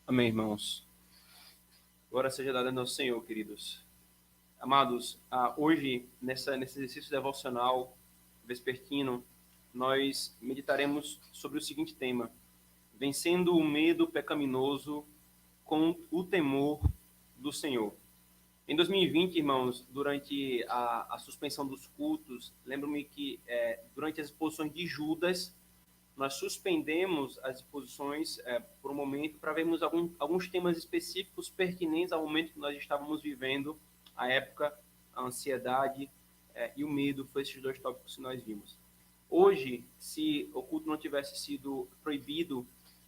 Amém, irmãos. Glória seja dada ao Senhor, queridos. Amados, hoje, nesse exercício devocional vespertino, nós meditaremos sobre o seguinte tema: vencendo o medo pecaminoso com o temor do Senhor. Em 2020, irmãos, durante a suspensão dos cultos, lembro-me que durante as exposições de Judas, nós suspendemos as exposições por um momento para vermos alguns temas específicos pertinentes ao momento que nós estávamos vivendo, a época, a ansiedade e o medo, foi esses dois tópicos que nós vimos. Hoje, se o culto não tivesse sido proibido,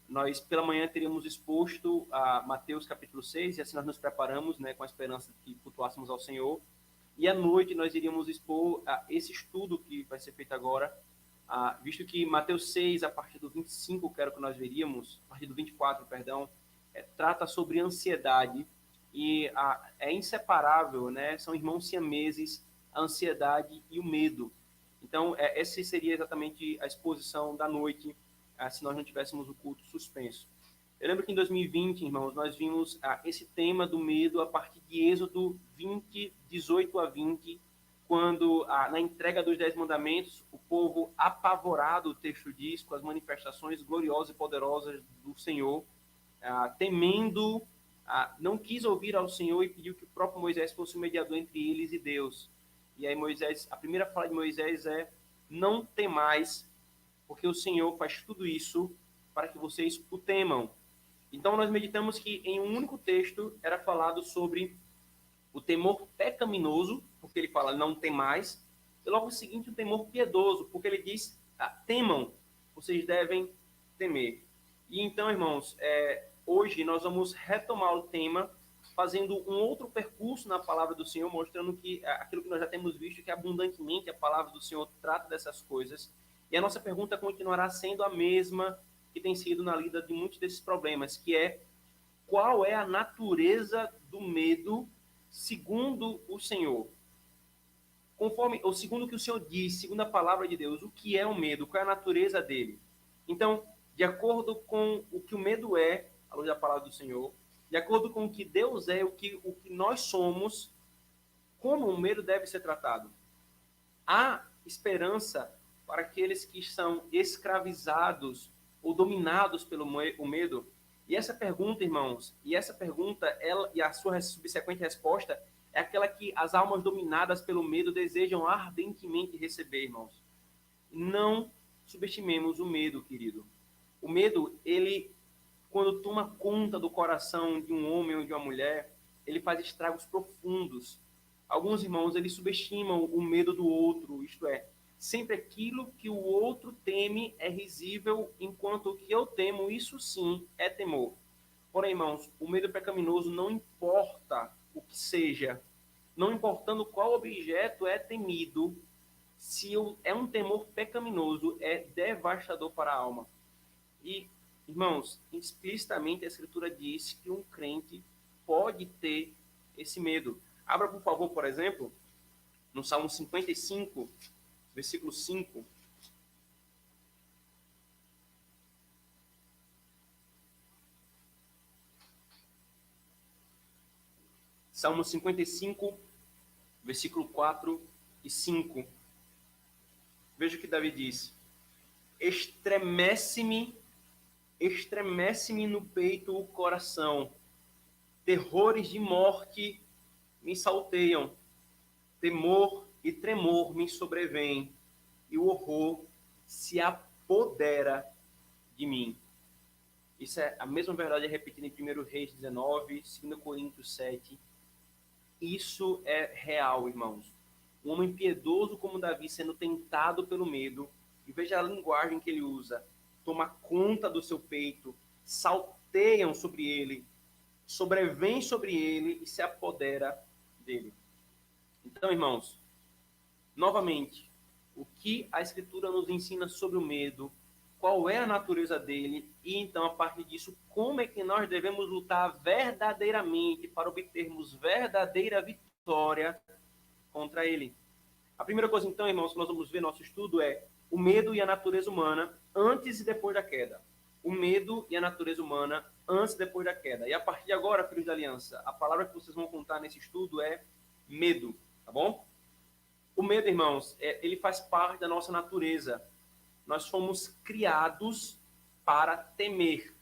nós pela manhã teríamos exposto a Mateus capítulo 6, e assim nós nos preparamos, né, com a esperança de que cultuássemos ao Senhor. E à noite nós iríamos expor esse estudo que vai ser feito agora, visto que Mateus 6, a partir do 25, quero que nós veríamos, a partir do 24, perdão, trata sobre ansiedade e é inseparável, né? São irmãos siameses, a ansiedade e o medo. Então, essa seria exatamente a exposição da noite, se nós não tivéssemos o culto suspenso. Eu lembro que em 2020, irmãos, nós vimos esse tema do medo a partir de Êxodo 20, 18 a 20, quando, na entrega dos 10 mandamentos, o povo apavorado, o texto diz, com as manifestações gloriosas e poderosas do Senhor, temendo, não quis ouvir ao Senhor e pediu que o próprio Moisés fosse o mediador entre eles e Deus. E aí Moisés, a primeira fala de Moisés é: não temais, porque o Senhor faz tudo isso para que vocês o temam. Então nós meditamos que em um único texto era falado sobre o temor pecaminoso, porque ele fala não temais, e logo o seguinte o temor piedoso, porque ele diz temam, vocês devem temer. E então, irmãos, hoje nós vamos retomar o tema fazendo um outro percurso na palavra do Senhor, mostrando que aquilo que nós já temos visto, que abundantemente a palavra do Senhor trata dessas coisas. E a nossa pergunta continuará sendo a mesma que tem sido na lida de muitos desses problemas, que é: qual é a natureza do medo segundo o Senhor? Conforme, ou segundo o que o Senhor diz, segundo a palavra de Deus, o que é o medo? Qual é a natureza dele? Então, de acordo com o que o medo é, à luz da palavra do Senhor, de acordo com o que Deus é, o que nós somos, como o medo deve ser tratado? Há esperança para aqueles que são escravizados ou dominados pelo o medo? E essa pergunta, irmãos, e a sua subsequente resposta é aquela que as almas dominadas pelo medo desejam ardentemente receber, irmãos. Não subestimemos o medo, querido. O medo, ele, quando toma conta do coração de um homem ou de uma mulher, ele faz estragos profundos. Alguns irmãos, eles subestimam o medo do outro, isto é, sempre aquilo que o outro teme é risível, enquanto o que eu temo, isso sim é temor. Porém, irmãos, o medo pecaminoso não importa o que seja, não importando qual objeto é temido, se é um temor pecaminoso, é devastador para a alma. E, irmãos, explicitamente a Escritura diz que um crente pode ter esse medo. Abra, por favor, por exemplo, no Salmo 55, versículo 5. Salmo 55, versículo 4 e 5. Veja o que Davi diz: estremece-me no peito o coração, terrores de morte me salteiam, temor e tremor me sobrevêm, e o horror se apodera de mim. Isso é a mesma verdade repetida em 1 Reis 19, 2 Coríntios 7. Isso é real, irmãos. Um homem piedoso como Davi sendo tentado pelo medo, e veja a linguagem que ele usa: toma conta do seu peito, salteiam sobre ele, sobrevém sobre ele e se apodera dele. Então, irmãos, novamente, o que a Escritura nos ensina sobre o medo, qual é a natureza dele, e então, a partir disso, como é que nós devemos lutar verdadeiramente para obtermos verdadeira vitória contra ele. A primeira coisa, então, irmãos, que nós vamos ver no nosso estudo é o medo e a natureza humana antes e depois da queda. o medo e a natureza humana antes e depois da queda. E a partir de agora, filhos da aliança, a palavra que vocês vão contar nesse estudo é medo, tá bom? O medo, irmãos, ele faz parte da nossa natureza. Nós fomos criados para temer.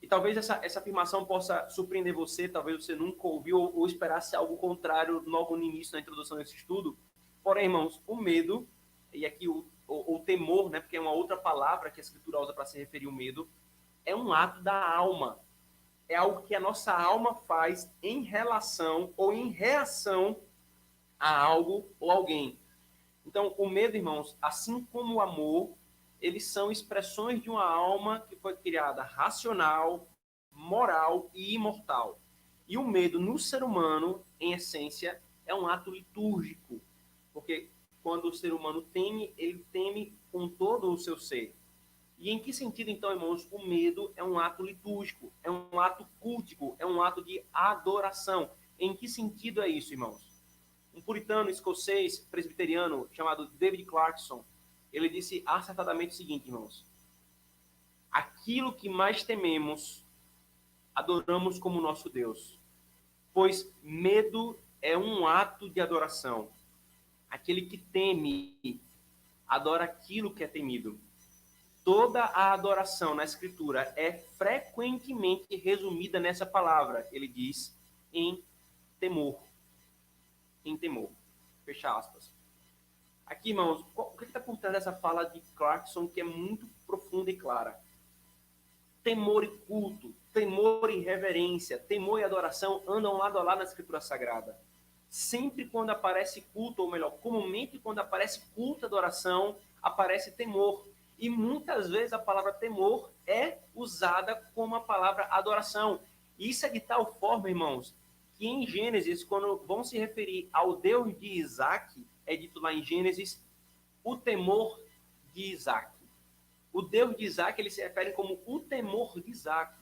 E talvez essa afirmação possa surpreender você, talvez você nunca ouviu ou esperasse algo contrário logo no início, na introdução desse estudo. Porém, irmãos, o medo, e aqui o temor, né, porque é uma outra palavra que a Escritura usa para se referir ao medo, é um ato da alma. É algo que a nossa alma faz em relação ou em reação a algo ou alguém. Então, o medo, irmãos, assim como o amor, eles são expressões de uma alma que foi criada racional, moral e imortal. E o medo no ser humano, em essência, é um ato litúrgico, porque quando o ser humano teme, ele teme com todo o seu ser. E em que sentido, então, irmãos, o medo é um ato litúrgico, é um ato cultico, é um ato de adoração? Em que sentido é isso, irmãos? Um puritano escocês presbiteriano chamado David Clarkson, ele disse acertadamente o seguinte, irmãos: aquilo que mais tememos, adoramos como nosso Deus, pois medo é um ato de adoração. Aquele que teme, adora aquilo que é temido. Toda a adoração na Escritura é frequentemente resumida nessa palavra. Ele diz em temor. Em temor. Fecha aspas. Aqui, irmãos, o que está por trás dessa fala de Clarkson, que é muito profunda e clara? Temor e culto, temor e reverência, temor e adoração andam lado a lado na Escritura Sagrada. Sempre quando aparece culto, ou melhor, comumente quando aparece culto e adoração, aparece temor. E muitas vezes a palavra temor é usada como a palavra adoração. E isso é de tal forma, irmãos, que em Gênesis, quando vão se referir ao Deus de Isaac, é dito lá em Gênesis, o temor de Isaac. O Deus de Isaac, eles se referem como o temor de Isaac.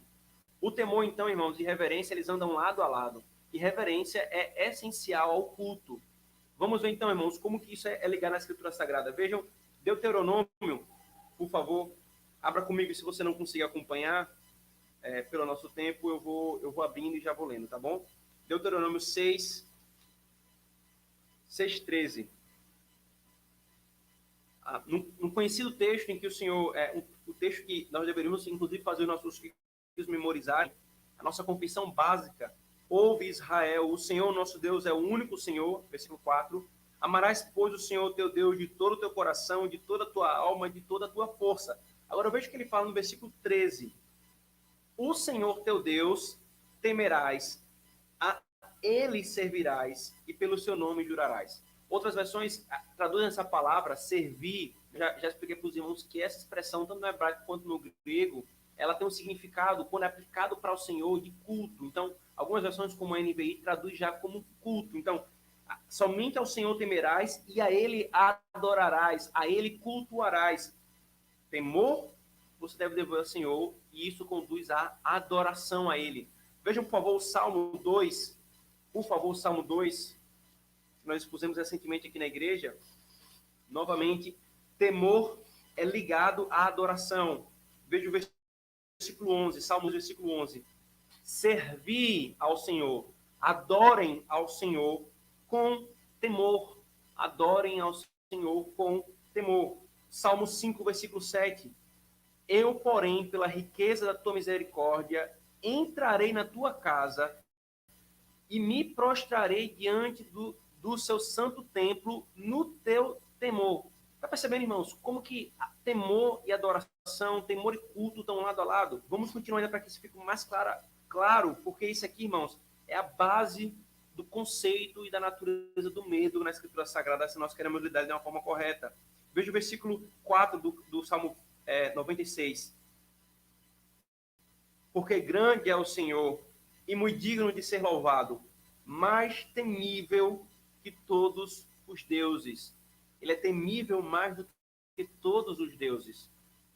O temor, então, irmãos, e reverência, eles andam lado a lado. E reverência é essencial ao culto. Vamos ver, então, irmãos, como que isso é ligado na Escritura Sagrada. Vejam, Deuteronômio, por favor, abra comigo se você não conseguir acompanhar pelo nosso tempo, eu vou abrindo e já vou lendo, tá bom? Deuteronômio 6:13. No conhecido texto em que o Senhor, o texto que nós deveríamos, inclusive, fazer os nossos filhos memorizarem, a nossa confissão básica: ouve Israel, o Senhor nosso Deus é o único Senhor, versículo 4. Amarás, pois, o Senhor teu Deus de todo o teu coração, de toda a tua alma, de toda a tua força. Agora, veja que ele fala no versículo 13. O Senhor teu Deus temerás, a ele servirás e pelo seu nome jurarás. Outras versões traduzem essa palavra, servir. Já expliquei para os irmãos que essa expressão, tanto no hebraico quanto no grego, ela tem um significado, quando é aplicado para o Senhor, de culto. Então, algumas versões, como a NVI, traduz já como culto. Então, somente ao Senhor temerás e a Ele adorarás, a Ele cultuarás. Temor você deve devolver ao Senhor e isso conduz à adoração a Ele. Vejam, por favor, o Salmo 2. Por favor, o Salmo 2. Nós expusemos recentemente aqui na igreja. Novamente, temor é ligado à adoração. Veja o versículo 11, Salmo 2, versículo 11. Servi ao Senhor, adorem ao Senhor com temor. Adorem ao Senhor com temor. Salmo 5, versículo 7. Eu, porém, pela riqueza da tua misericórdia, entrarei na tua casa e me prostrarei diante do seu santo templo no teu temor. Está percebendo, irmãos, como que temor e adoração, temor e culto estão lado a lado? Vamos continuar ainda para que isso fique mais claro, porque isso aqui, irmãos, é a base do conceito e da natureza do medo na Escritura Sagrada, se nós queremos lidar de uma forma correta. Veja o versículo 4 do Salmo 96. Porque grande é o Senhor e muito digno de ser louvado, mais temível que todos os deuses. Ele é temível mais do que todos os deuses.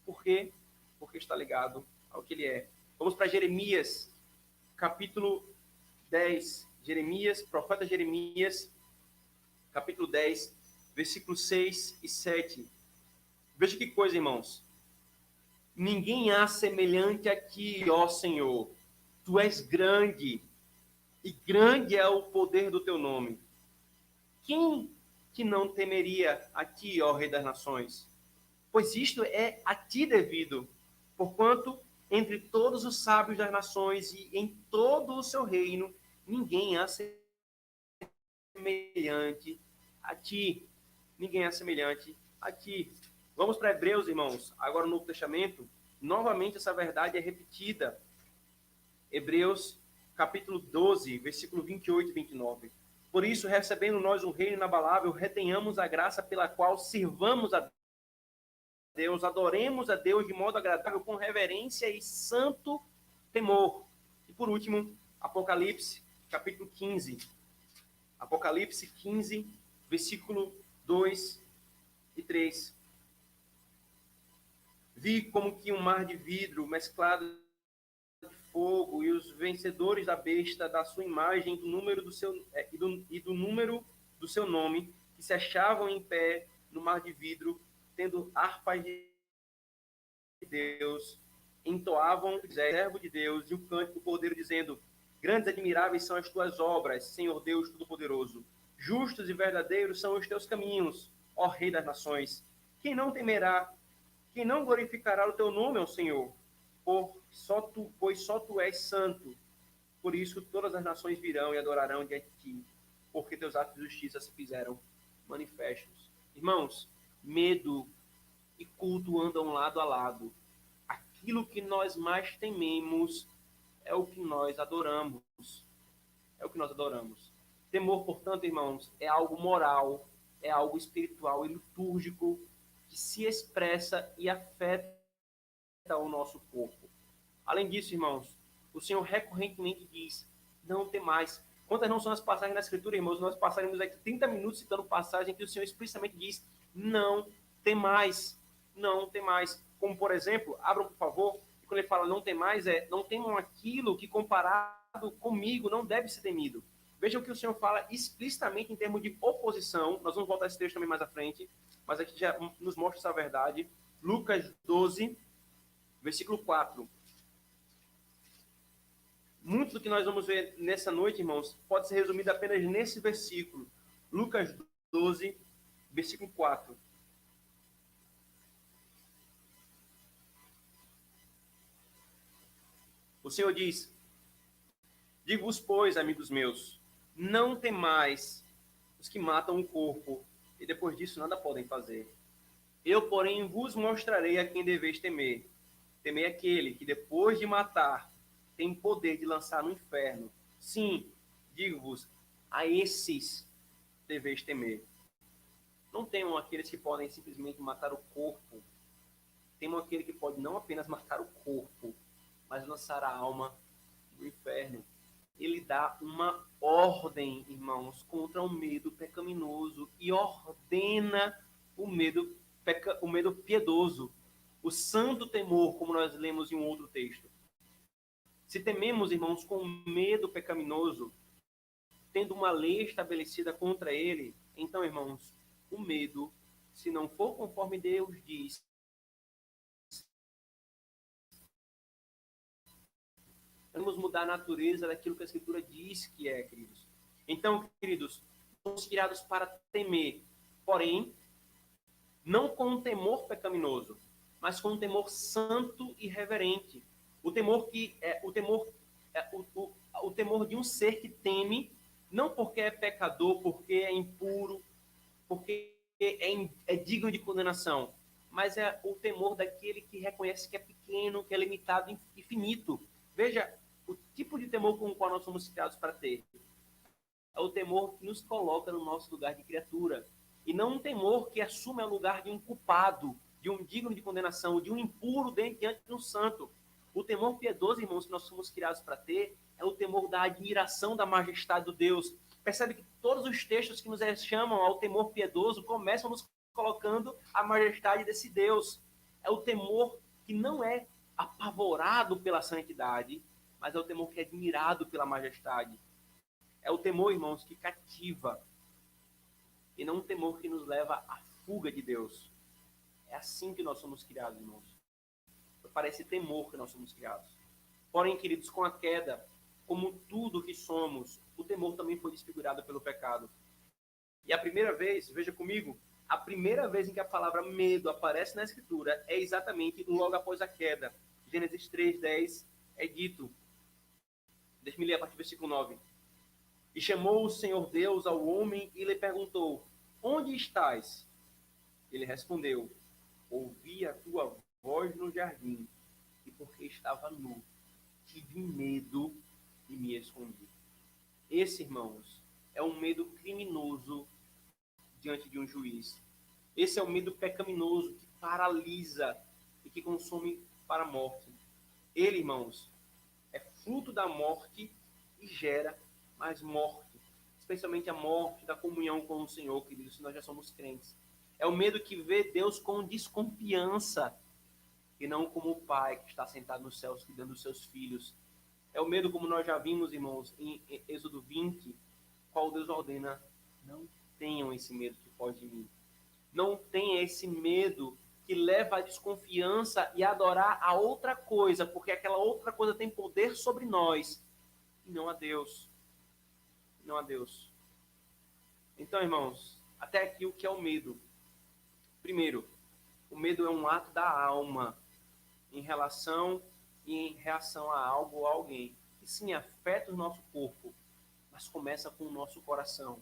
Por quê? Porque está ligado ao que ele é. Vamos para Jeremias, capítulo 10. Jeremias, profeta Jeremias, capítulo 10, versículos 6 e 7. Veja que coisa, irmãos. Ninguém há semelhante a ti, ó Senhor. Tu és grande, e grande é o poder do teu nome. Quem que não temeria a ti, ó Rei das Nações? Pois isto é a ti devido, porquanto entre todos os sábios das nações e em todo o seu reino, ninguém há semelhante a ti. Ninguém é semelhante a ti. Vamos para Hebreus, irmãos. Agora no Novo Testamento, novamente essa verdade é repetida. Hebreus, capítulo 12, versículo 28 e 29. Por isso, recebendo nós um reino inabalável, retenhamos a graça pela qual sirvamos a Deus, adoremos a Deus de modo agradável, com reverência e santo temor. E por último, Apocalipse, capítulo 15. Apocalipse 15, versículo 2 e 3. Vi como que um mar de vidro mesclado de fogo, e os vencedores da besta, da sua imagem, do número do seu, do número do seu nome, que se achavam em pé no mar de vidro, tendo harpas de Deus, entoavam o servo de Deus e o cântico do Cordeiro, dizendo: grandes e admiráveis são as tuas obras, Senhor Deus Todo-Poderoso. Justos e verdadeiros são os teus caminhos, ó Rei das Nações. Quem não temerá, quem não glorificará o teu nome, ó Senhor? Pois só tu és santo. Por isso todas as nações virão e adorarão diante de ti, porque teus atos de justiça se fizeram manifestos. Irmãos, medo e culto andam lado a lado. Aquilo que nós mais tememos é o que nós adoramos. É o que nós adoramos. Temor, portanto, irmãos, é algo moral, é algo espiritual e litúrgico que se expressa e afeta o nosso corpo. Além disso, irmãos, o Senhor recorrentemente diz: não temais. Quantas não são as passagens da Escritura, irmãos? Nós passaremos aqui 30 minutos citando passagem que o Senhor explicitamente diz: não temais. Não temais. Como, por exemplo, abram, por favor, e quando ele fala não temais, não temam aquilo que comparado comigo não deve ser temido. Vejam que o Senhor fala explicitamente em termos de oposição. Nós vamos voltar a esse texto também mais à frente, mas aqui já nos mostra essa verdade. Lucas 12, versículo 4. Muito do que nós vamos ver nessa noite, irmãos, pode ser resumido apenas nesse versículo. Lucas 12, versículo 4. O Senhor diz: digo-vos, pois, amigos meus, não temais os que matam o corpo, e depois disso nada podem fazer. Eu, porém, vos mostrarei a quem deveis temer. Temei aquele que, depois de matar, tem poder de lançar no inferno. Sim, digo-vos, a esses deveis temer. Não temam aqueles que podem simplesmente matar o corpo. Temam aquele que pode não apenas matar o corpo, mas lançar a alma no inferno. Ele dá uma ordem, irmãos, contra o medo pecaminoso e ordena o medo piedoso. O santo temor, como nós lemos em um outro texto. Se tememos, irmãos, com medo pecaminoso, tendo uma lei estabelecida contra ele, então, irmãos, o medo, se não for conforme Deus diz, vamos mudar a natureza daquilo que a Escritura diz que é, queridos. Então, queridos, somos criados para temer, porém, não com um temor pecaminoso, mas com um temor santo e reverente. O temor o temor de um ser que teme, não porque é pecador, porque é impuro, porque é digno de condenação, mas é o temor daquele que reconhece que é pequeno, que é limitado e finito. Veja o tipo de temor com o qual nós somos criados para ter. É o temor que nos coloca no nosso lugar de criatura. E não um temor que assume o lugar de um culpado, de um digno de condenação, de um impuro diante de um santo. O temor piedoso, irmãos, que nós somos criados para ter, é o temor da admiração da majestade do Deus. Percebe que todos os textos que nos chamam ao temor piedoso começam nos colocando a majestade desse Deus. É o temor que não é apavorado pela santidade, mas é o temor que é admirado pela majestade. É o temor, irmãos, que cativa, e não um temor que nos leva à fuga de Deus. É assim que nós somos criados, irmãos. para esse temor que nós somos criados. Porém, queridos, com a queda, como tudo que somos, o temor também foi desfigurado pelo pecado. E a primeira vez, veja comigo, a primeira vez em que a palavra medo aparece na Escritura é exatamente logo após a queda. Gênesis 3:10 é dito. Deixa-me ler a partir do versículo 9. E chamou o Senhor Deus ao homem e lhe perguntou: onde estás? Ele respondeu: ouvi a tua voz no jardim, e porque estava nu, tive medo e me escondi. Esse, irmãos, é um medo criminoso diante de um juiz. Esse é o medo pecaminoso que paralisa e que consome para a morte. Ele, irmãos, é fruto da morte e gera mais morte, especialmente a morte da comunhão com o Senhor, queridos, se nós já somos crentes. É o medo que vê Deus com desconfiança e não como o Pai que está sentado nos céus cuidando dos seus filhos. É o medo, como nós já vimos, irmãos, em Êxodo 20, qual Deus ordena: não tenham esse medo que foge de mim. Não tenha esse medo que leva à desconfiança e a adorar a outra coisa, porque aquela outra coisa tem poder sobre nós, e não a Deus. Não a Deus. Então, irmãos, até aqui o que é o medo? Primeiro, o medo é um ato da alma em relação e em reação a algo ou a alguém. E sim, afeta o nosso corpo, mas começa com o nosso coração.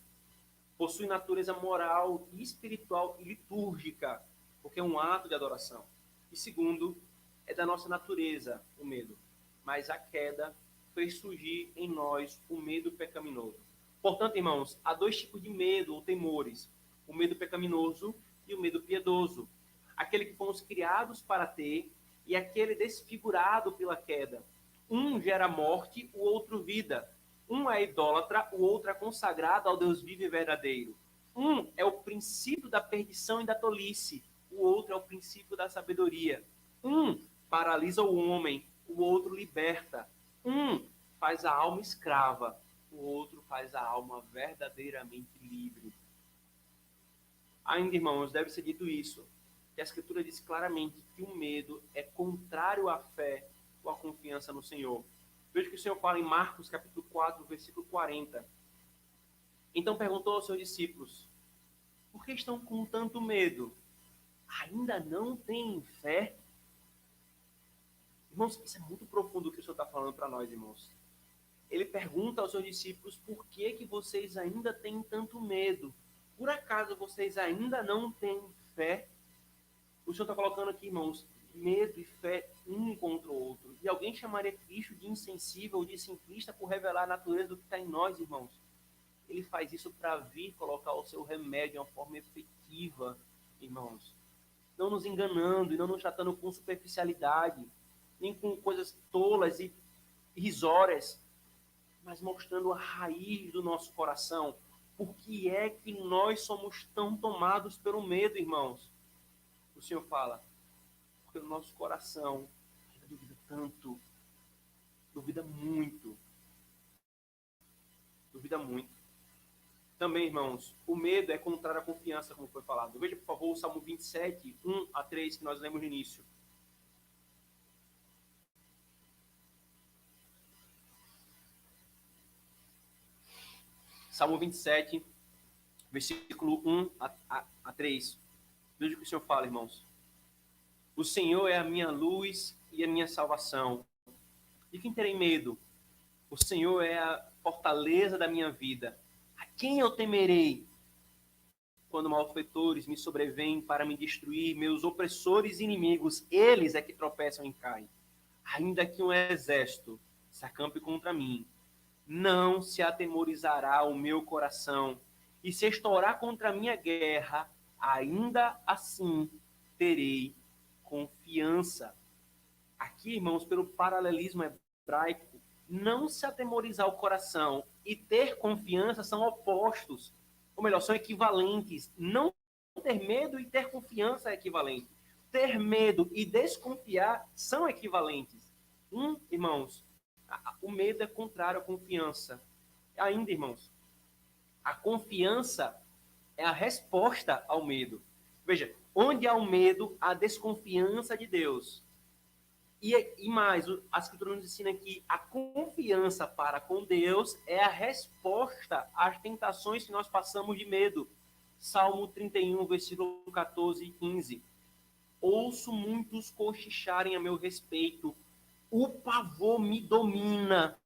Possui natureza moral, espiritual e litúrgica, porque é um ato de adoração. E segundo, é da nossa natureza o medo, mas a queda fez surgir em nós o medo pecaminoso. Portanto, irmãos, há dois tipos de medo ou temores: o medo pecaminoso e o medo piedoso. Aquele que fomos criados para ter e aquele desfigurado pela queda. Um gera morte, o outro vida. Um é idólatra, o outro é consagrado ao Deus vivo e verdadeiro. Um é o princípio da perdição e da tolice, o outro é o princípio da sabedoria. Um paralisa o homem, o outro liberta. Um faz a alma escrava, o outro faz a alma verdadeiramente livre. Ainda, irmãos, deve ser dito isso, que a Escritura diz claramente que o medo é contrário à fé ou à confiança no Senhor. Veja que o Senhor fala em Marcos, capítulo 4, versículo 40. Então perguntou aos seus discípulos: por que estão com tanto medo? Ainda não têm fé? Irmãos, isso é muito profundo o que o Senhor está falando para nós, irmãos. Ele pergunta aos seus discípulos: por que vocês ainda têm tanto medo? Por acaso vocês ainda não têm fé? O Senhor está colocando aqui, irmãos, medo e fé um contra o outro. E alguém chamaria Cristo de insensível ou de simplista por revelar a natureza do que está em nós, irmãos. Ele faz isso para vir colocar o seu remédio de uma forma efetiva, irmãos. Não nos enganando e não nos tratando com superficialidade, nem com coisas tolas e irrisórias, mas mostrando a raiz do nosso coração. Por que é que nós somos tão tomados pelo medo, irmãos? O Senhor fala: porque o nosso coração duvida tanto, duvida muito. Duvida muito. Também, irmãos, o medo é contrário à confiança, como foi falado. Veja, por favor, o Salmo 27, 1 a 3, que nós lemos no início. Salmo 27, versículo 1 a 3. Veja o que o Senhor fala, irmãos. O Senhor é a minha luz e a minha salvação. De quem terei medo? O Senhor é a fortaleza da minha vida. A quem eu temerei? Quando malfeitores me sobrevêm para me destruir, meus opressores e inimigos, eles é que tropeçam e caem. Ainda que um exército se acampe contra mim, não se atemorizará o meu coração. E se estourar contra a minha guerra, ainda assim terei confiança. Aqui, irmãos, pelo paralelismo hebraico, não se atemorizar o coração e ter confiança são opostos. Ou melhor, são equivalentes. Não ter medo e ter confiança é equivalente. Ter medo e desconfiar são equivalentes. Irmãos, o medo é contrário à confiança. Ainda, irmãos, a confiança é a resposta ao medo. Veja, onde há o medo, há desconfiança de Deus. E mais, a Escritura nos ensina que a confiança para com Deus é a resposta às tentações que nós passamos de medo. Salmo 31, versículo 14 e 15. Ouço muitos cochicharem a meu respeito. O pavor me domina,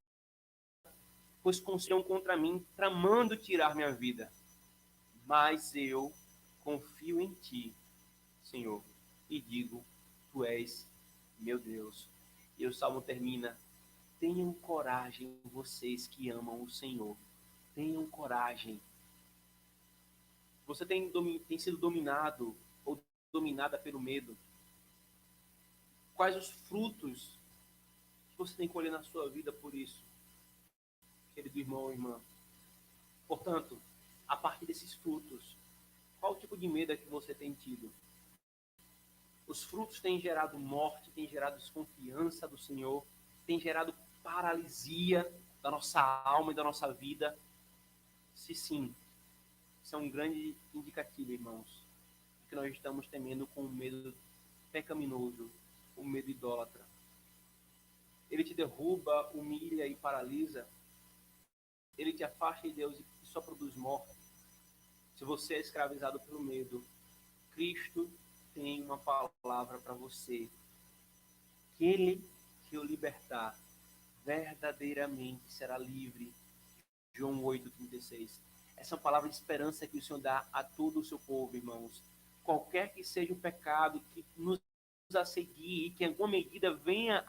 pois conspiram contra mim, tramando tirar minha vida. Mas eu confio em ti, Senhor, e digo, tu és meu Deus. E o salmo termina: tenham coragem, vocês que amam o Senhor. Tenham coragem. Você tem sido dominado ou dominada pelo medo? Quais os frutos que você tem colhido na sua vida por isso, querido irmão ou irmã? Portanto, a partir desses frutos, qual tipo de medo é que você tem tido? Os frutos têm gerado morte, têm gerado desconfiança do Senhor, têm gerado paralisia da nossa alma e da nossa vida? Se sim, isso é um grande indicativo, irmãos, de que nós estamos temendo com um medo pecaminoso, um medo idólatra. Ele te derruba, humilha e paralisa. Ele te afasta de Deus e só produz morte. Se você é escravizado pelo medo, Cristo tem uma palavra para você. Aquele que o libertar verdadeiramente será livre. João 8,36. Essa é uma palavra de esperança que o Senhor dá a todo o seu povo, irmãos. Qualquer que seja o pecado que nos assedie e que em alguma medida venha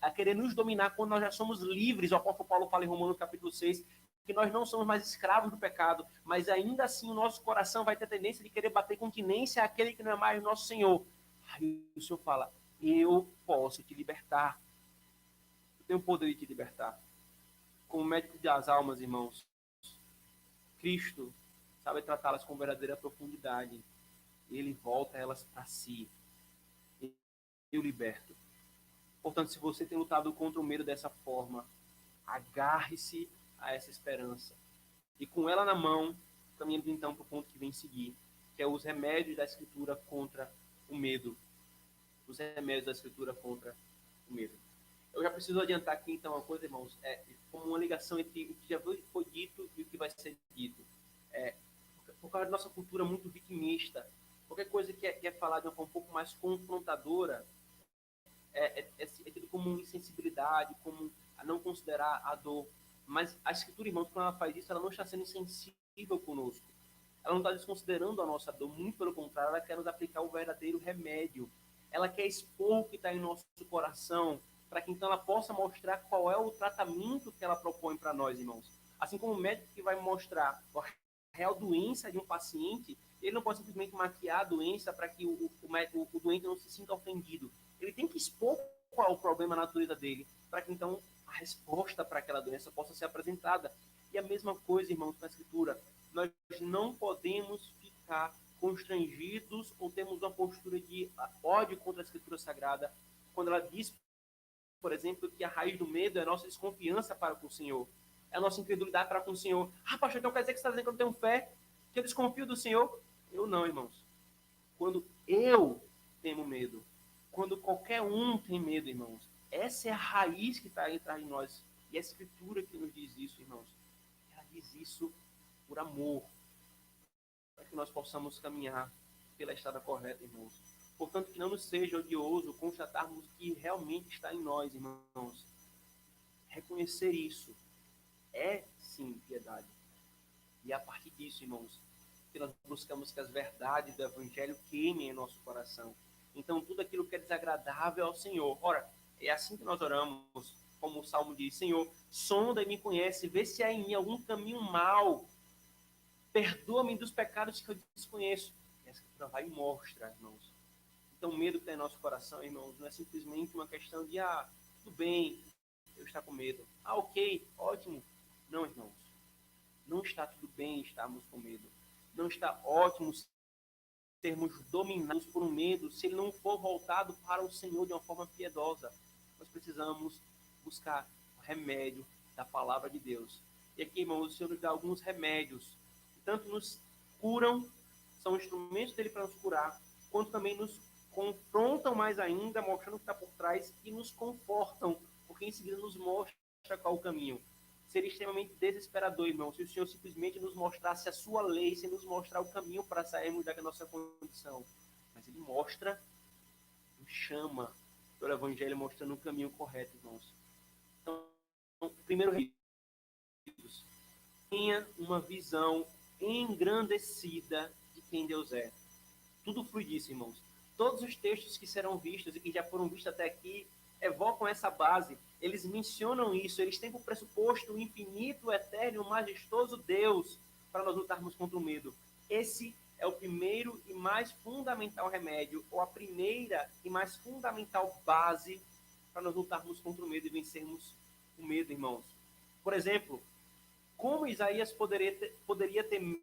a querer nos dominar quando nós já somos livres, o apóstolo Paulo fala em Romanos capítulo 6, que nós não somos mais escravos do pecado, mas ainda assim o nosso coração vai ter tendência de querer bater continência àquele que não é mais o nosso Senhor. Aí o Senhor fala, eu posso te libertar. Eu tenho o poder de te libertar. Como médico das almas, irmãos, Cristo sabe tratá-las com verdadeira profundidade. Ele volta elas para si. Eu liberto. Portanto, se você tem lutado contra o medo dessa forma, agarre-se a essa esperança. E com ela na mão, caminhando então para o ponto que vem seguir, que é os remédios da Escritura contra o medo. Os remédios da Escritura contra o medo. Eu já preciso adiantar aqui então uma coisa, irmãos, como uma ligação entre o que já foi dito e o que vai ser dito. Por causa da nossa cultura muito vitimista, qualquer coisa que é falada de uma forma um pouco mais confrontadora é tido como insensibilidade, como a não considerar a dor. Mas a Escritura, irmãos, quando ela faz isso, ela não está sendo insensível conosco. Ela não está desconsiderando a nossa dor, muito pelo contrário, ela quer nos aplicar o verdadeiro remédio. Ela quer expor o que está em nosso coração, para que então ela possa mostrar qual é o tratamento que ela propõe para nós, irmãos. Assim como o médico que vai mostrar a real doença de um paciente, ele não pode simplesmente maquiar a doença para que o doente não se sinta ofendido. Ele tem que expor qual é o problema, a natureza dele, para que então a resposta para aquela doença possa ser apresentada. E a mesma coisa, irmãos, com a Escritura. Nós não podemos ficar constrangidos ou temos uma postura de ódio contra a Escritura Sagrada, quando ela diz, por exemplo, que a raiz do medo é a nossa desconfiança para com o Senhor, é a nossa incredulidade para com o Senhor. Ah, pastor, então quer dizer que você está dizendo que eu não tenho fé, que eu desconfio do Senhor? Eu não, irmãos. Quando eu tenho medo, quando qualquer um tem medo, irmãos, essa é a raiz que está atrás de nós. E a Escritura que nos diz isso, irmãos. Ela diz isso por amor, para que nós possamos caminhar pela estrada correta, irmãos. Portanto, que não nos seja odioso constatarmos o que realmente está em nós, irmãos. Reconhecer isso é, sim, piedade. E a partir disso, irmãos, que nós buscamos que as verdades do Evangelho queimem em nosso coração. Então, tudo aquilo que é desagradável ao Senhor. Ora, é assim que nós oramos, como o Salmo diz, Senhor, sonda e me conhece, vê se há em mim algum caminho mau, perdoa-me dos pecados que eu desconheço. E a Escritura vai e mostra, irmãos. Então, o medo que tem em nosso coração, irmãos, não é simplesmente uma questão de, tudo bem, eu estou com medo. Ok, ótimo. Não, irmãos. Não está tudo bem estarmos com medo. Não está ótimo sermos dominados por um medo se ele não for voltado para o Senhor de uma forma piedosa. Nós precisamos buscar o remédio da palavra de Deus. E aqui, irmãos, o Senhor nos dá alguns remédios que tanto nos curam, são instrumentos dele para nos curar, quanto também nos confrontam mais ainda, mostrando o que está por trás, e nos confortam, porque em seguida nos mostra qual o caminho. Seria extremamente desesperador, irmão, se o Senhor simplesmente nos mostrasse a sua lei, sem nos mostrar o caminho para sairmos da nossa condição. Mas ele mostra, nos chama pelo Evangelho, mostrando o caminho correto, irmãos. Então, primeiro, tenha uma visão engrandecida de quem Deus é. Tudo flui disso, irmãos. Todos os textos que serão vistos e que já foram vistos até aqui evocam essa base. Eles mencionam isso. Eles têm por pressuposto o infinito, o eterno, o majestoso Deus para nós lutarmos contra o medo. Esse é o primeiro e mais fundamental remédio, ou a primeira e mais fundamental base para nós lutarmos contra o medo e vencermos o medo, irmãos. Por exemplo, como Isaías poderia temer,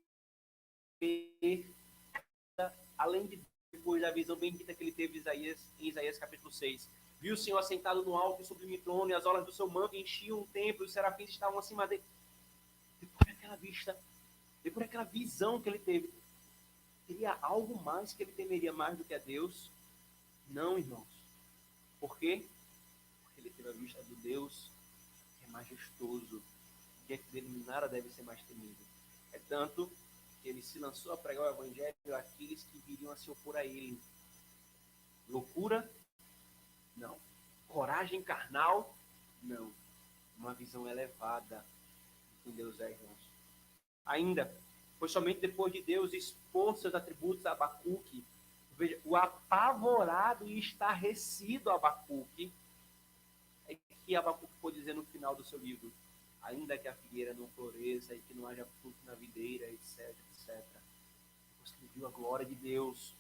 além de depois da visão bendita que ele teve em Isaías capítulo 6. Viu o Senhor assentado no alto e sublime trono, e as olas do seu manto enchiam o templo, e os serafins estavam acima dele. Depois daquela vista, depois daquela visão que ele teve, teria algo mais que ele temeria mais do que a Deus? Não, irmãos. Por quê? Porque ele teve a vista do Deus que é majestoso, diante dele nada deve ser mais temido. É tanto que ele se lançou a pregar o evangelho àqueles que viriam a se opor a ele. Loucura? Não. Coragem carnal? Não. Uma visão elevada de quem Deus é, irmãos. Ainda, foi somente depois de Deus expor seus atributos a Abacuque, veja, o apavorado e estarrecido Abacuque, é que Abacuque pôde dizer no final do seu livro: ainda que a figueira não floresça e que não haja fruto na videira, etc, etc. Depois que viu a glória de Deus,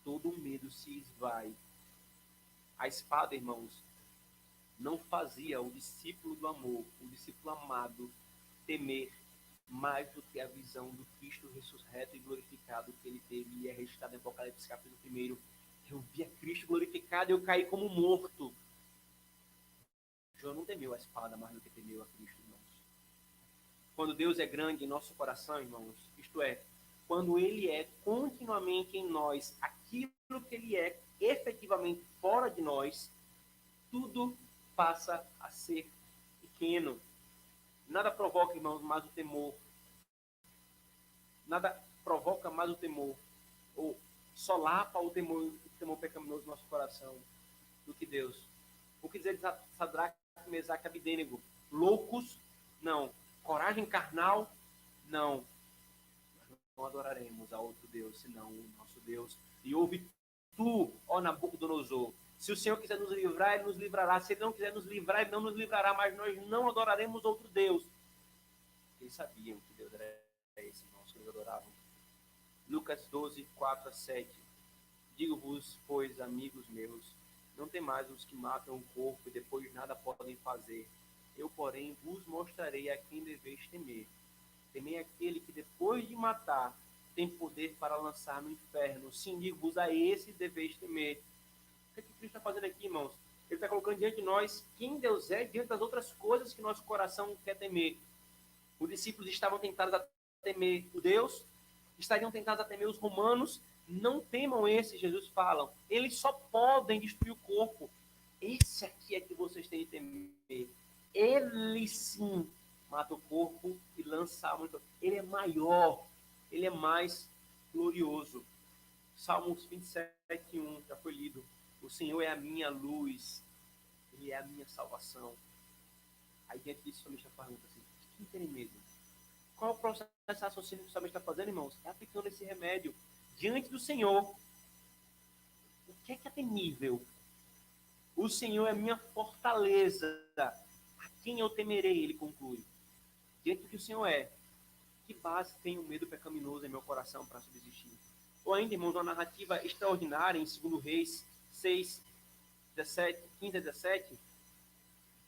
todo o medo se esvai. A espada, irmãos, não fazia o discípulo do amor, o discípulo amado, temer mais do que a visão do Cristo ressurreto e glorificado que ele teve, e é registrado em Apocalipse capítulo 1. Eu vi a Cristo glorificado e eu caí como morto. João não temeu a espada mais do que temeu a Cristo, irmãos. Quando Deus é grande em nosso coração, irmãos, isto é, quando ele é continuamente em nós aquilo que ele é efetivamente fora de nós, tudo passa a ser pequeno. Nada provoca, irmãos, mais o temor. Nada provoca mais o temor, ou solapa o temor pecaminoso no nosso coração, do que Deus. O que dizer de Sadraque, Mesaque e Abidênego? Loucos? Não. Coragem carnal? Não. Nós não adoraremos a outro Deus, senão o nosso Deus. E ouve tu, ó Nabucodonosor. Se o Senhor quiser nos livrar, ele nos livrará. Se ele não quiser nos livrar, ele não nos livrará. Mas nós não adoraremos outro Deus. Eles sabiam que Deus era esse, irmãos, que eles adoravam. Lucas 12, 4 a 7. Digo-vos, pois, amigos meus, não temais os que matam o corpo e depois nada podem fazer. Eu, porém, vos mostrarei a quem deveis temer. Temei aquele que depois de matar tem poder para lançar no inferno. Sim, digo-vos, a esse deveis temer. O que Cristo está fazendo aqui, irmãos? Ele está colocando diante de nós quem Deus é, diante das outras coisas que nosso coração quer temer. Os discípulos estavam tentados a temer o Deus, estariam tentados a temer os romanos. Não temam esse, Jesus fala. Eles só podem destruir o corpo. Esse aqui é que vocês têm de temer. Ele sim mata o corpo e lança a alma. Ele é maior, ele é mais glorioso. Salmos 27, 1, já foi lido. O Senhor é a minha luz, ele é a minha salvação. Aí diante disso, o salmista pergunta assim: de quem tem medo? Qual é o processo de raciocínio que o salmista está fazendo, irmãos? É aplicando esse remédio diante do Senhor. O que é temível? O Senhor é minha fortaleza. A quem eu temerei? Ele conclui. Diante do que o Senhor é, que base tem o medo pecaminoso em meu coração para subsistir? Ou ainda, irmãos, uma narrativa extraordinária em 2 Reis 6, 17, 15 a 17.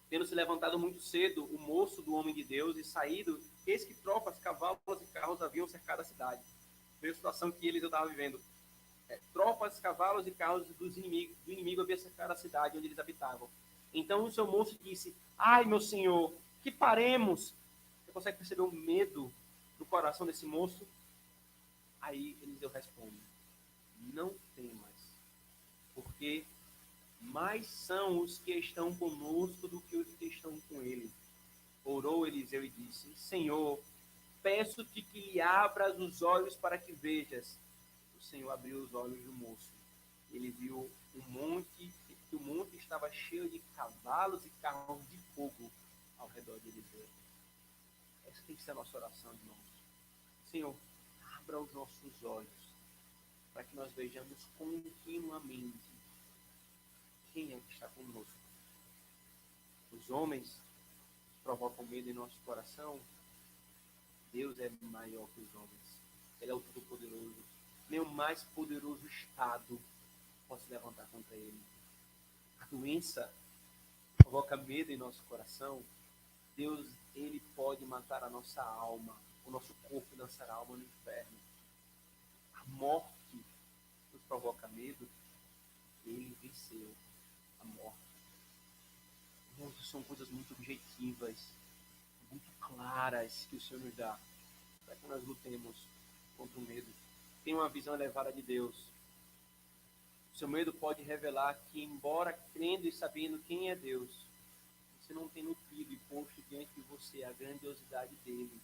Tendo se levantado muito cedo o moço do homem de Deus e saído, eis que tropas, cavalos e carros haviam cercado a cidade. Foi a situação que eles estavam vivendo. Tropas, cavalos e carros do inimigo haviam cercado a cidade onde eles habitavam. Então o seu moço disse: ai, meu senhor, que faremos? Você consegue perceber o medo no coração desse moço? Aí Eliseu responde: não temas, porque mais são os que estão conosco do que os que estão com ele. Orou Eliseu e disse: Senhor, peço-te que lhe abras os olhos para que vejas. O Senhor abriu os olhos do moço. Ele viu que o monte estava cheio de cavalos e carros de fogo ao redor de Eliseu. Essa tem que ser a nossa oração, irmãos. Senhor, abra os nossos olhos para que nós vejamos continuamente quem é que está conosco. Os homens provocam medo em nosso coração. Deus é maior que os homens. Ele é o Todo-Poderoso. Nem o mais poderoso Estado pode se levantar contra ele. A doença provoca medo em nosso coração. Deus, ele pode matar a nossa alma, o nosso corpo e lançar a alma no inferno. A morte nos provoca medo. Ele venceu a morte. Então, são coisas muito objetivas, muito claras que o Senhor nos dá para que nós lutemos contra o medo. Tenha uma visão elevada de Deus. O seu medo pode revelar que, embora crendo e sabendo quem é Deus, você não tem nutrido e posto diante de você a grandiosidade dele.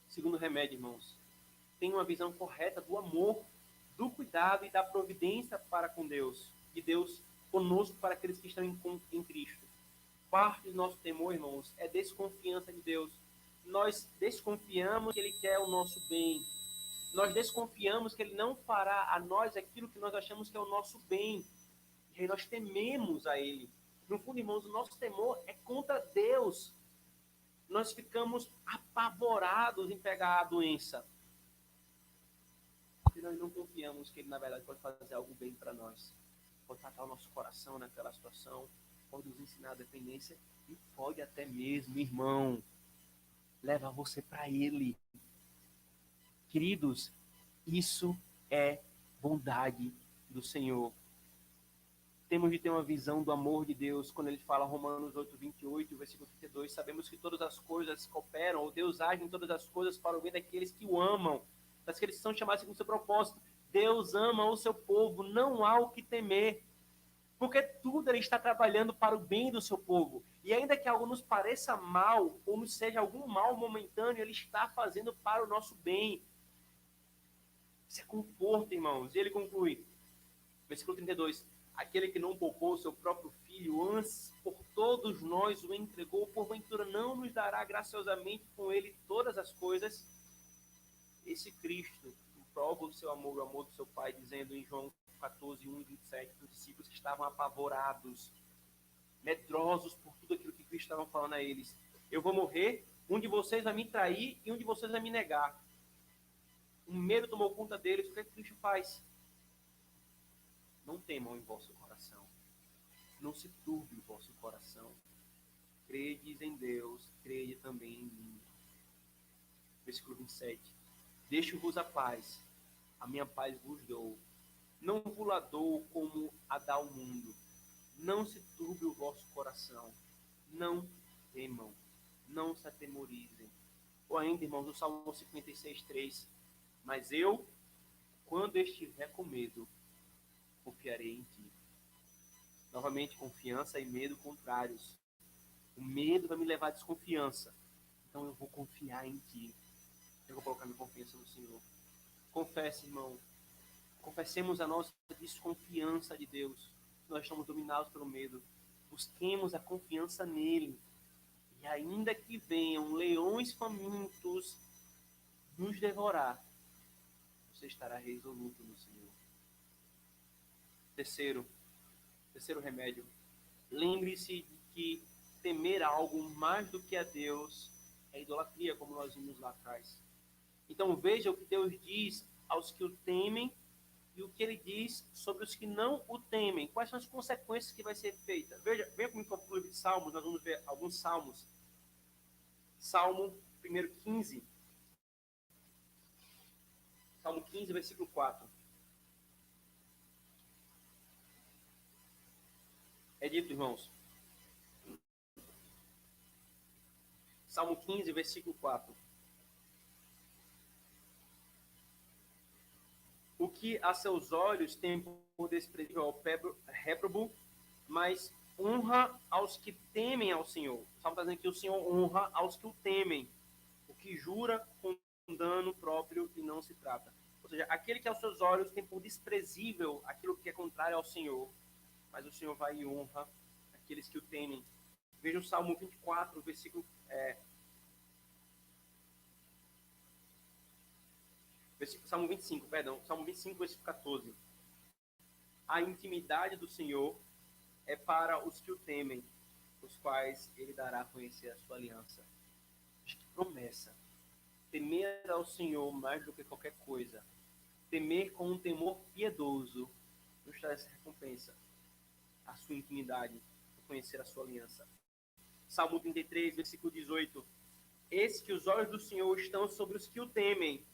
Segundo remédio, irmãos, tenha uma visão correta do amor, do cuidado e da providência para com Deus, de Deus conosco para aqueles que estão em Cristo. Parte do nosso temor, irmãos, é desconfiança de Deus. Nós desconfiamos que Ele quer o nosso bem. Nós desconfiamos que Ele não fará a nós aquilo que nós achamos que é o nosso bem. E aí nós tememos a Ele. No fundo, irmãos, o nosso temor é contra Deus. Nós ficamos apavorados em pegar a doença. Porque nós não confiamos que Ele, na verdade, pode fazer algo bem para nós. Pode tratar o nosso coração naquela situação. Pode nos ensinar a dependência. E pode até mesmo, irmão, levar você para Ele. Queridos, isso é bondade do Senhor. Temos de ter uma visão do amor de Deus. Quando ele fala Romanos 8, 28, versículo 32, sabemos que todas as coisas cooperam, ou Deus age em todas as coisas para o bem daqueles que o amam, daqueles que são chamados com o seu propósito. Deus ama o seu povo, não há o que temer, porque tudo ele está trabalhando para o bem do seu povo. E ainda que algo nos pareça mal, ou nos seja algum mal momentâneo, ele está fazendo para o nosso bem. Isso é conforto, irmãos. E ele conclui, versículo 32, aquele que não poupou o seu próprio filho, antes por todos nós o entregou, porventura não nos dará graciosamente com ele todas as coisas? Esse Cristo prova o seu amor, o amor do seu Pai, dizendo em João 14, 1 e 27, os discípulos que estavam apavorados, medrosos por tudo aquilo que Cristo estava falando a eles. Eu vou morrer, um de vocês vai me trair e um de vocês vai me negar. O medo tomou conta deles. O que é que Cristo faz? Não temam em vosso coração. Não se turbe o vosso coração. Credes em Deus, crede também em mim. Versículo 27. Deixo-vos a paz. A minha paz vos dou. Não vos la dou como a dá o mundo. Não se turbe o vosso coração. Não temam. Não se atemorizem. Ou ainda, irmãos, o Salmo 56, 3. Mas eu, quando estiver com medo, confiarei em ti. Novamente, confiança e medo contrários. O medo vai me levar à desconfiança. Então eu vou confiar em ti. Eu vou colocar minha confiança no Senhor. Confesse, irmão. Confessemos a nossa desconfiança de Deus. Nós estamos dominados pelo medo. Busquemos a confiança nele. E ainda que venham leões famintos nos devorar, você estará resoluto no Senhor. Terceiro remédio. Lembre-se de que temer algo mais do que a Deus é idolatria, como nós vimos lá atrás. Então veja o que Deus diz aos que o temem e o que ele diz sobre os que não o temem. Quais são as consequências que vai ser feita? Veja, venha comigo para o livro de Salmos, nós vamos ver alguns salmos. Salmo 15. Salmo 15, versículo 4. É dito, irmãos. Salmo 15, versículo 4. O que a seus olhos tem por desprezível ao réprobo, mas honra aos que temem ao Senhor. O Salmo está dizendo que o Senhor honra aos que o temem, o que jura com dano próprio e não se trata. Ou seja, aquele que aos seus olhos tem por desprezível aquilo que é contrário ao Senhor, mas o Senhor vai e honra aqueles que o temem. Veja o Salmo 24, versículo... Salmo 25, perdão. Salmo 25, versículo 14. A intimidade do Senhor é para os que o temem, os quais ele dará a conhecer a sua aliança. Que promessa. Temer ao Senhor mais do que qualquer coisa. Temer com um temor piedoso nos traz essa recompensa. A sua intimidade, conhecer a sua aliança. Salmo 33, versículo 18. Eis que os olhos do Senhor estão sobre os que o temem,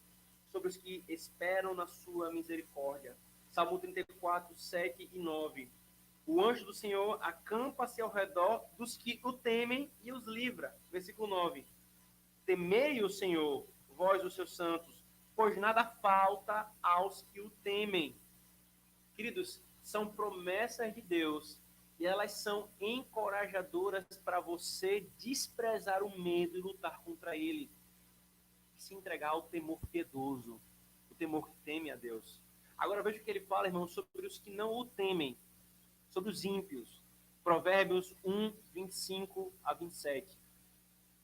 sobre os que esperam na sua misericórdia. Salmo 34, 7 e 9. O anjo do Senhor acampa-se ao redor dos que o temem e os livra. Versículo 9. Temei o Senhor, vós os seus santos, pois nada falta aos que o temem. Queridos, são promessas de Deus e elas são encorajadoras para você desprezar o medo e lutar contra ele. E se entregar ao temor piedoso, o temor que teme a Deus. Agora veja o que ele fala, irmão, sobre os que não o temem, sobre os ímpios. Provérbios 1, 25 a 27.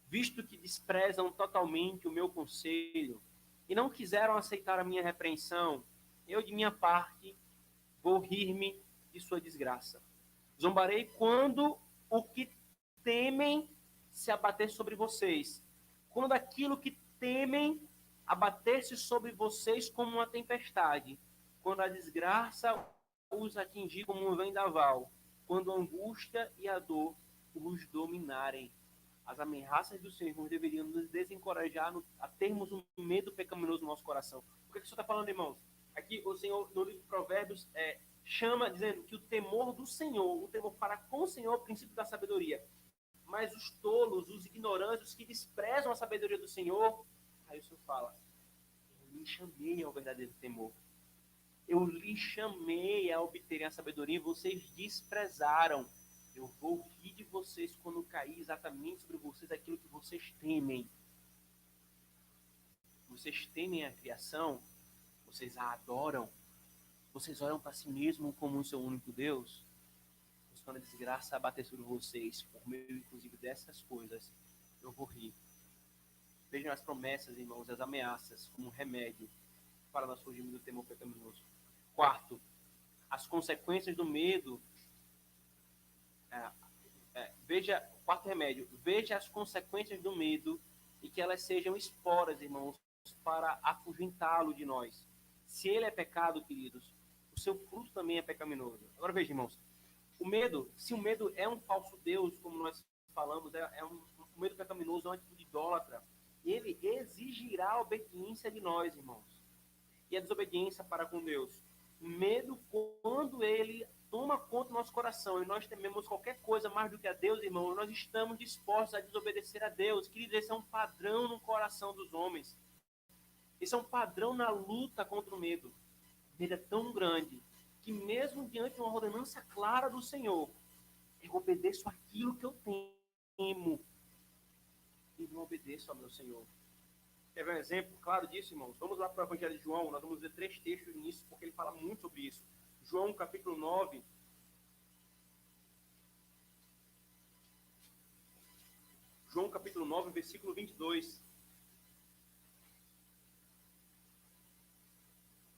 Visto que desprezam totalmente o meu conselho e não quiseram aceitar a minha repreensão, eu, de minha parte, vou rir-me de sua desgraça. Zombarei quando o que temem se abater sobre vocês. Quando aquilo que temem abater-se sobre vocês como uma tempestade. Quando a desgraça os atingir como um vendaval. Quando a angústia e a dor os dominarem. As ameaças do Senhor deveriam nos desencorajar a termos um medo pecaminoso no nosso coração. O que o Senhor está falando, irmãos? Aqui o Senhor, no livro de Provérbios, chama, dizendo que o temor do Senhor, o temor para com o Senhor é o princípio da sabedoria. Mas os tolos, os ignorantes, os que desprezam a sabedoria do Senhor, aí o Senhor fala, eu lhe chamei ao verdadeiro temor. Eu lhe chamei a obterem a sabedoria e vocês desprezaram. Eu vou rir de vocês quando cair exatamente sobre vocês aquilo que vocês temem. Vocês temem a criação, vocês a adoram, vocês olham para si mesmo como o seu único Deus. Mas quando a desgraça abater sobre vocês, por meio inclusive dessas coisas, eu vou rir. Vejam as promessas, irmãos, as ameaças como um remédio para nós fugirmos do temor pecaminoso. Quarto, as consequências do medo. Quarto remédio, veja as consequências do medo e que elas sejam esporas, irmãos, para afugentá-lo de nós. Se ele é pecado, queridos, o seu fruto também é pecaminoso. Agora veja, irmãos, o medo, se o medo é um falso Deus, como nós falamos, o medo pecaminoso é uma atitude idólatra, ele exigirá a obediência de nós, irmãos. E a desobediência para com Deus. O medo, quando ele toma conta do nosso coração e nós tememos qualquer coisa mais do que a Deus, irmão, nós estamos dispostos a desobedecer a Deus. Queridos, esse é um padrão no coração dos homens. Esse é um padrão na luta contra o medo. O medo é tão grande que mesmo diante de uma ordenança clara do Senhor, eu obedeço aquilo que eu temo e não obedeço ao meu Senhor. Quer ver um exemplo claro disso, irmãos? Vamos lá para o Evangelho de João, nós vamos ver 3 textos nisso, porque ele fala muito sobre isso. João, capítulo 9. João, capítulo 9, versículo 22.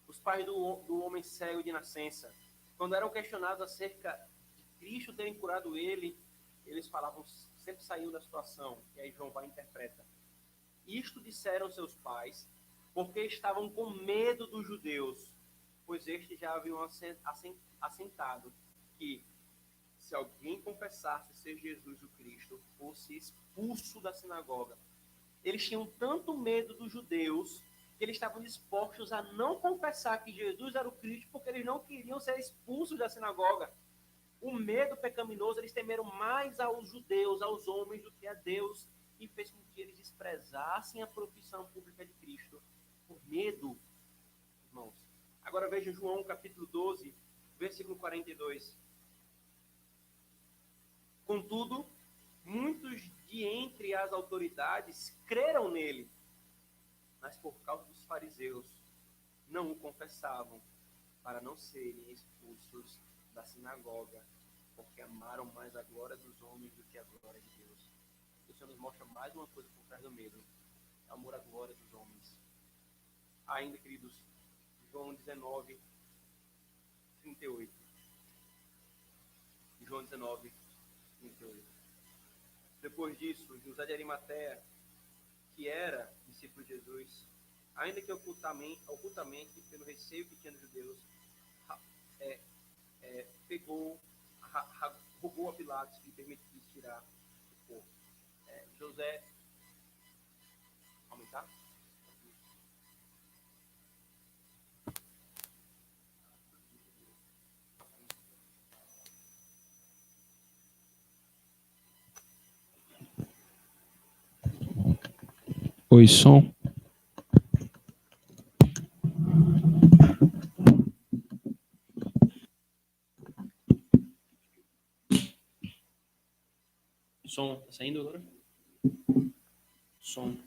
Os pais do homem cego de nascença, quando eram questionados acerca de Cristo terem curado ele, eles falavam, sempre saíam da situação, e aí João vai e interpreta. Isto disseram seus pais, porque estavam com medo dos judeus, pois estes já haviam assentado que, se alguém confessasse ser Jesus o Cristo, fosse expulso da sinagoga. Eles tinham tanto medo dos judeus, que eles estavam dispostos a não confessar que Jesus era o Cristo, porque eles não queriam ser expulsos da sinagoga. O medo pecaminoso, eles temeram mais aos judeus, aos homens, do que a Deus, e fez com que eles desprezassem a profissão pública de Cristo por medo, irmãos. Agora veja João capítulo 12, versículo 42. Contudo, muitos de entre as autoridades creram nele, mas por causa dos fariseus não o confessavam, para não serem expulsos da sinagoga, porque amaram mais a glória dos homens do que a glória de Deus. O Senhor nos mostra mais uma coisa por trás do medo: amor à glória dos homens. Ainda, queridos, João 19, 38. João 19, 38. Depois disso, José de Arimateia, que era discípulo de Jesus, ainda que ocultamente pelo receio que tinha dos judeus, rogou a Pilatos que lhe permitisse tirar o corpo. José, aumentar? Oi, som. Som, tá saindo agora? Som.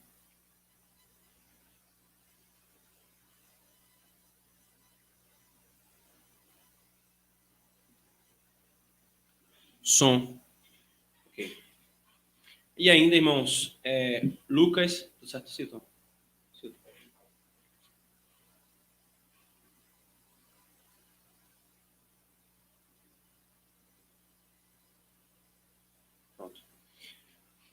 Som. Ok. E ainda, irmãos, Lucas, tudo certo, Silton? Pronto.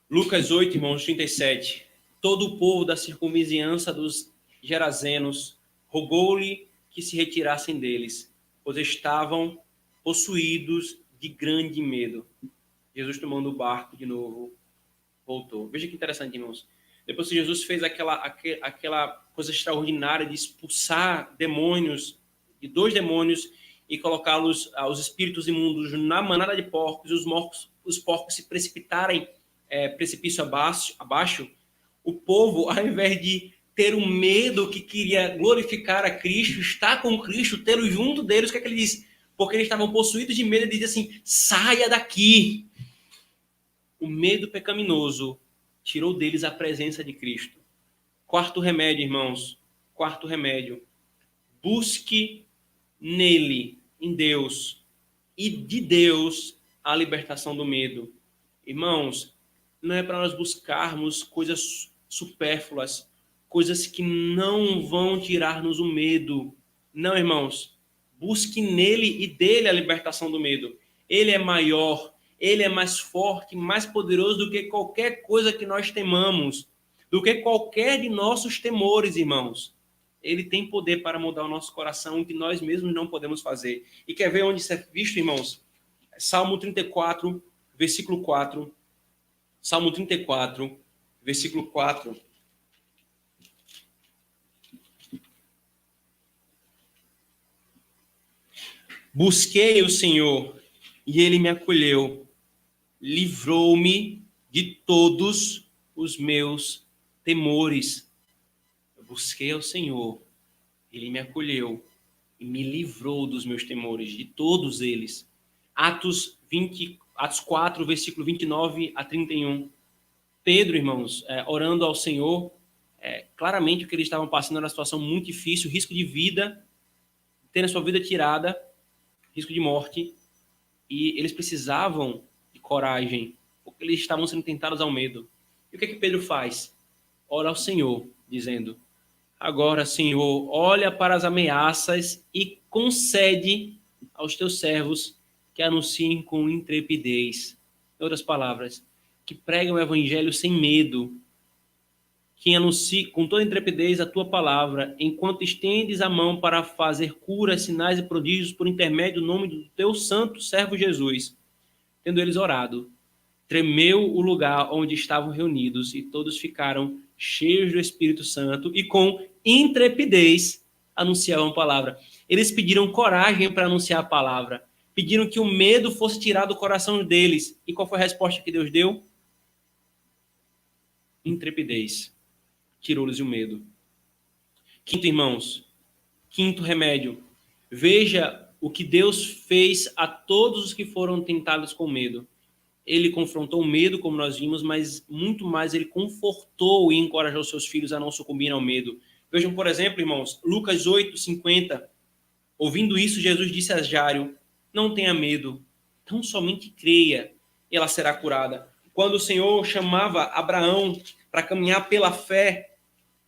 Lucas 8, irmãos, 37. Todo o povo da circunvizinhança dos Gerazenos rogou-lhe que se retirassem deles, pois estavam possuídos de grande medo. Jesus, tomando o barco de novo, voltou. Veja que interessante, irmãos. Depois que Jesus fez aquela coisa extraordinária de expulsar demônios, de 2 demônios, e colocá-los, os espíritos imundos, na manada de porcos, e os porcos se precipitarem precipício abaixo, o povo, ao invés de ter um medo que queria glorificar a Cristo, estar com Cristo, tê-lo junto deles, o que é que ele diz? Porque eles estavam possuídos de medo, ele diz assim: saia daqui. O medo pecaminoso tirou deles a presença de Cristo. Quarto remédio, irmãos. Quarto remédio. Busque nele, em Deus, e de Deus, a libertação do medo. Irmãos, não é para nós buscarmos coisas supérfluas, coisas que não vão tirar-nos o medo. Não, irmãos. Busque nele e dele a libertação do medo. Ele é maior, ele é mais forte, mais poderoso do que qualquer coisa que nós temamos, do que qualquer de nossos temores, irmãos. Ele tem poder para mudar o nosso coração, o que nós mesmos não podemos fazer. E quer ver onde isso é visto, irmãos? Salmo 34, versículo 4. Salmo 34, versículo 4. Busquei o Senhor e ele me acolheu, livrou-me de todos os meus temores. Eu busquei ao Senhor, ele me acolheu e me livrou dos meus temores, de todos eles. Atos 4, versículo 29 a 31. Pedro, irmãos, orando ao Senhor, claramente o que eles estavam passando era uma situação muito difícil, risco de vida, ter a sua vida tirada, risco de morte, e eles precisavam de coragem, porque eles estavam sendo tentados ao medo. E o que é que Pedro faz? Ora ao Senhor, dizendo: agora, Senhor, olha para as ameaças e concede aos teus servos que anunciem com intrepidez. Em outras palavras, que pregam o evangelho sem medo, que anuncie com toda intrepidez a tua palavra, enquanto estendes a mão para fazer curas, sinais e prodígios por intermédio do nome do teu santo servo Jesus. Tendo eles orado, tremeu o lugar onde estavam reunidos e todos ficaram cheios do Espírito Santo e com intrepidez anunciavam a palavra. Eles pediram coragem para anunciar a palavra. Pediram que o medo fosse tirado do coração deles. E qual foi a resposta que Deus deu? Intrepidez. Tirou-lhes o medo. Quinto, irmãos. Quinto remédio. Veja o que Deus fez a todos os que foram tentados com medo. Ele confrontou o medo, como nós vimos, mas muito mais ele confortou e encorajou seus filhos a não sucumbirem ao medo. Vejam, por exemplo, irmãos, Lucas 8:50. Ouvindo isso, Jesus disse a Jairo: não tenha medo, tão somente creia e ela será curada. Quando o Senhor chamava Abraão para caminhar pela fé,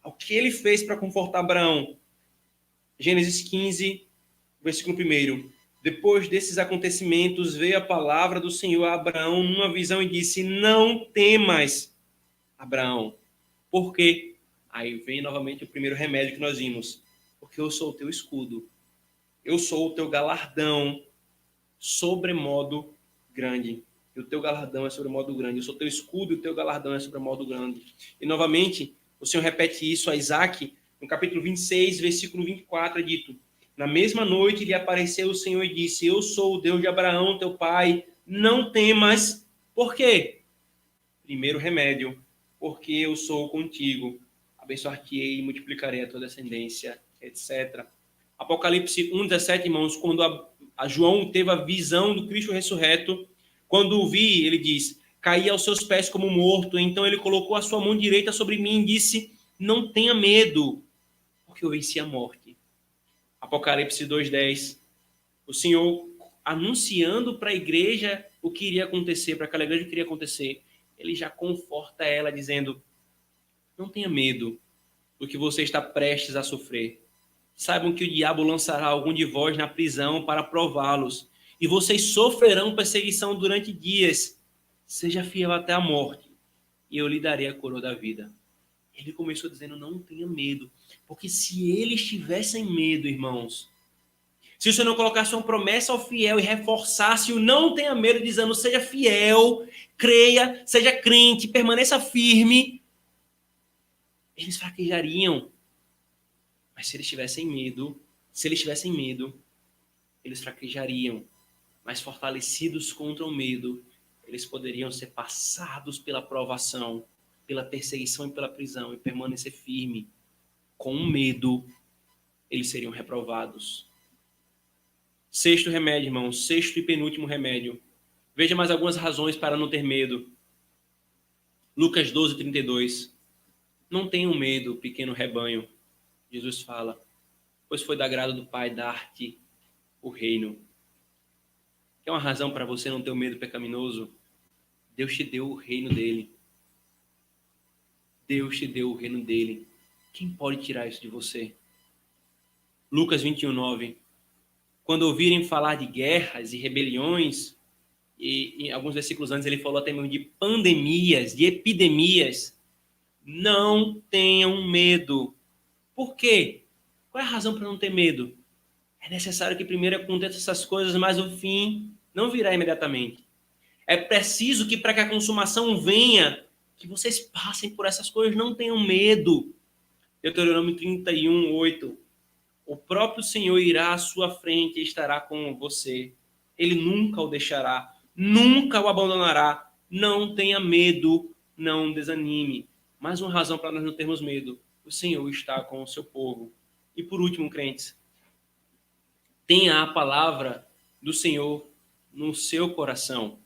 o que ele fez para confortar Abraão? Gênesis 15, versículo 1. Depois desses acontecimentos, veio a palavra do Senhor a Abraão numa visão e disse: não temas, Abraão. Por quê? Aí vem novamente o primeiro remédio que nós vimos. Porque eu sou o teu escudo. Eu sou o teu galardão sobremodo grande. E o teu galardão é sobremodo grande. Eu sou teu escudo e o teu galardão é sobremodo grande. E novamente, o Senhor repete isso a Isaac, no capítulo 26, versículo 24, é dito: na mesma noite lhe apareceu o Senhor e disse: eu sou o Deus de Abraão, teu pai, não temas. Por quê? Primeiro remédio, porque eu sou contigo. Abençoar-te-ei e multiplicarei a tua descendência, etc. Apocalipse 1:17, irmãos, quando a João teve a visão do Cristo ressurreto, quando o vi, ele diz: caí aos seus pés como morto. Então ele colocou a sua mão direita sobre mim e disse: não tenha medo, porque eu venci a morte. Apocalipse 2:10, o Senhor anunciando para a igreja o que iria acontecer, para aquela igreja o que iria acontecer, ele já conforta ela dizendo: não tenha medo do que você está prestes a sofrer. Saibam que o diabo lançará algum de vós na prisão para prová-los, e vocês sofrerão perseguição durante dias. Seja fiel até a morte, e eu lhe darei a coroa da vida. Ele começou dizendo: não tenha medo, porque se eles tivessem medo, irmãos, se o Senhor não colocasse uma promessa ao fiel e reforçasse o não tenha medo, dizendo: seja fiel, creia, seja crente, permaneça firme, eles fraquejariam. Mas se eles tivessem medo, eles fraquejariam. Mas fortalecidos contra o medo, eles poderiam ser passados pela provação, pela perseguição e pela prisão e permanecer firme. Com medo, eles seriam reprovados. Sexto remédio, irmão. Sexto e penúltimo remédio. Veja mais algumas razões para não ter medo. Lucas 12:32. Não tenham medo, pequeno rebanho. Jesus fala: pois foi da agrado do Pai dar-te o reino. Quer uma razão para você não ter o medo pecaminoso? Deus te deu o reino dele. Deus te deu o reino dele. Quem pode tirar isso de você? Lucas 21:9. Quando ouvirem falar de guerras e rebeliões, e em alguns versículos antes ele falou até mesmo de pandemias, de epidemias, não tenham medo. Por quê? Qual é a razão para não ter medo? É necessário que primeiro aconteçam essas coisas, mas o fim não virá imediatamente. É preciso que para que a consumação venha, que vocês passem por essas coisas, não tenham medo. Deuteronômio 31:8. O próprio Senhor irá à sua frente e estará com você. Ele nunca o deixará, nunca o abandonará. Não tenha medo, não desanime. Mais uma razão para nós não termos medo: o Senhor está com o seu povo. E por último, crentes, tenha a palavra do Senhor no seu coração.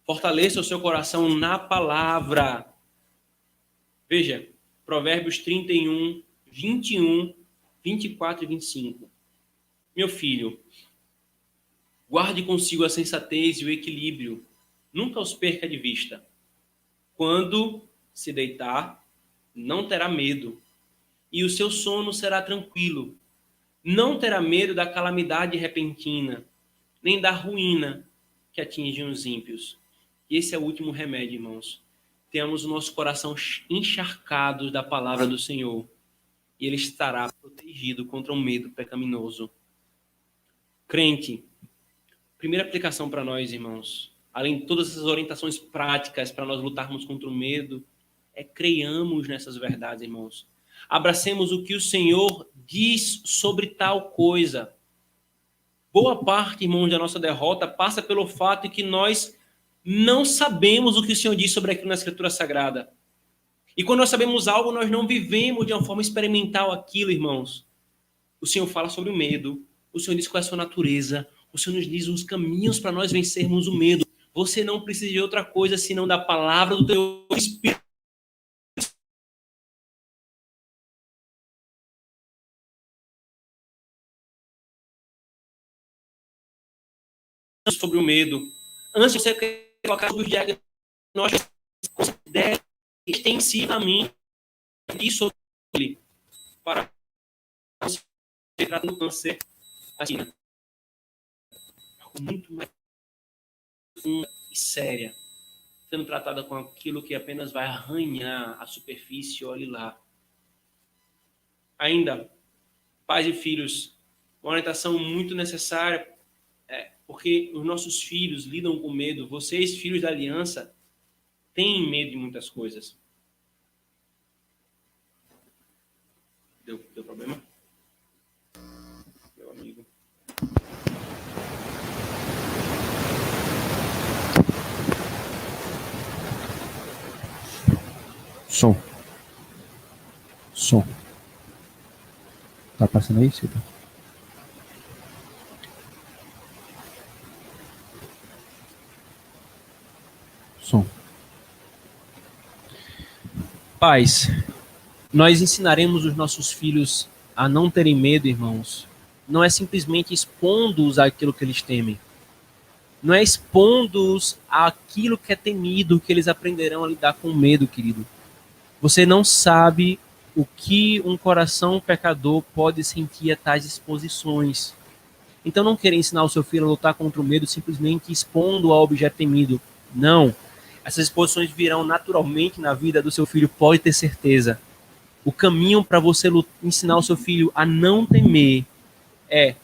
Fortaleça o seu coração na palavra. Veja, Provérbios 31, 21, 24 e 25. Meu filho, guarde consigo a sensatez e o equilíbrio. Nunca os perca de vista. Quando se deitar, não terá medo, e o seu sono será tranquilo. Não terá medo da calamidade repentina, nem da ruína que atinge os ímpios. E esse é o último remédio, irmãos. Temos o nosso coração encharcado da palavra do Senhor, e ele estará protegido contra um medo pecaminoso. Crente, primeira aplicação para nós, irmãos, além de todas essas orientações práticas para nós lutarmos contra o medo, é creiamos nessas verdades, irmãos. Abracemos o que o Senhor diz sobre tal coisa. Boa parte, irmãos, da nossa derrota passa pelo fato de que nós não sabemos o que o Senhor diz sobre aquilo na Escritura Sagrada. E quando nós sabemos algo, nós não vivemos de uma forma experimental aquilo, irmãos. O Senhor fala sobre o medo. O Senhor diz qual é a sua natureza. O Senhor nos diz os caminhos para nós vencermos o medo. Você não precisa de outra coisa senão da palavra do teu Espírito sobre o medo. Antes de você colocar sobre os diagnósticos, considere extensivamente sobre ele para você tratar do câncer assim, muito mais profunda e séria, sendo tratada com aquilo que apenas vai arranhar a superfície, olhe lá. Ainda, pais e filhos, uma orientação muito necessária, porque os nossos filhos lidam com medo. Vocês, filhos da aliança, têm medo de muitas coisas. Deu problema? Meu amigo. Som. Tá passando aí, Cida? Som. Pais, nós ensinaremos os nossos filhos a não terem medo, irmãos. Não é simplesmente expondo-os àquilo que eles temem. Não é expondo-os àquilo que é temido que eles aprenderão a lidar com medo, querido. Você não sabe o que um coração pecador pode sentir a tais exposições. Então não querer ensinar o seu filho a lutar contra o medo simplesmente expondo ao objeto temido. Não. Essas exposições virão naturalmente na vida do seu filho, pode ter certeza. O caminho para você ensinar o seu filho a não temer é